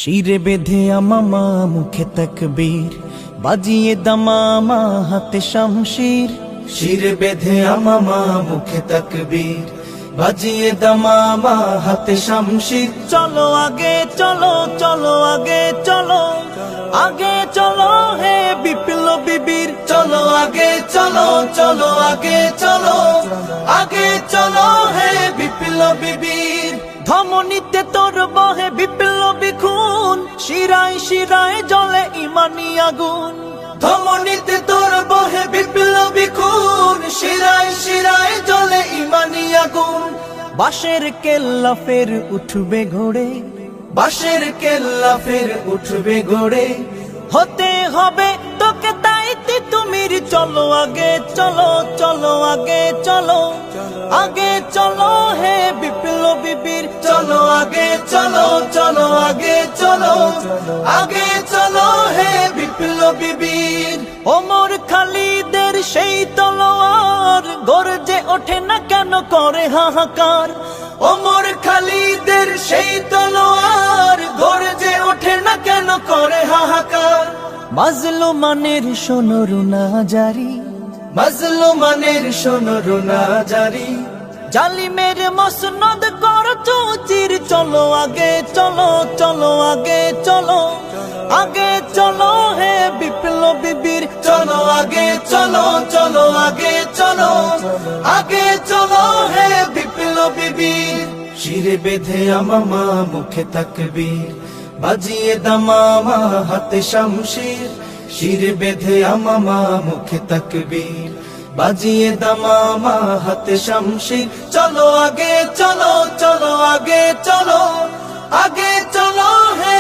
শিরে বেঁধে আমামা মুখে তকবীর, বাজিয়ে দামামা হাতে শামশির। শিরে বেঁধে আমামা মুখে তকবীর, বাজিয়ে দামামা হাতে শামশির। চলো আগে চলো, চলো আগে চলো, আগে চলো হে বিপ্লবী বীর। চলো আগে চলো, চলো আগে চলো, আগে চলো হে বিপ্লবী বীর। ধমনীতে তোর বহে বিপ্লবী খুন, শিরায় শিরায় জ্বলে ইমানি আগুন। ধমনীতে তোর বহে বিপ্লবী খুন, শিরায় শিরায় জ্বলে ইমানি আগুন। বাঁশের কেল্লা ফের উঠবে ঘোড়ে, বাঁশের কেল্লা ফের উঠবে ঘোড়ে। হতে হবে তোকে দায়িত্বে তুমির। চলো আগে চলো, চলো আগে চলো, আগে চলো হে বিপ্লবী বীর। চলো আগে চলো, চলো আগে চলো, আগে চলো হে বিপ্লবী বীর। ওমর খালিদের সেই তলোয়ার গর্জে ওঠে না কেন করে হাহাকার। ওমর খালিদের সেই তলোয়ার গর্জে ওঠে না কেন করে হাহাকার। মাজলুমানের শোনো রুনা জারি, মাজলুমানের শোনো রুনা জারি। জালিমের মসনদ করছো চির। চলো আগে চলো, চলো আগে চলো, আগে চলো হে বিপ্লবী বীর। চলো আগে চলো, চলো আগে চলো, আগে চলো হে বিপ্লবী বীর। শিরে বেঁধে আমামা মুখে তাকবীর, বাজিয়ে দামামা হাতে শামশির। শিরে বেঁধে আমামা মুখে তাকবীর, বাজিয়ে দামামা হাতে শামশির। চলো আগে চলো, চলো আগে চলো, আগে চলো হে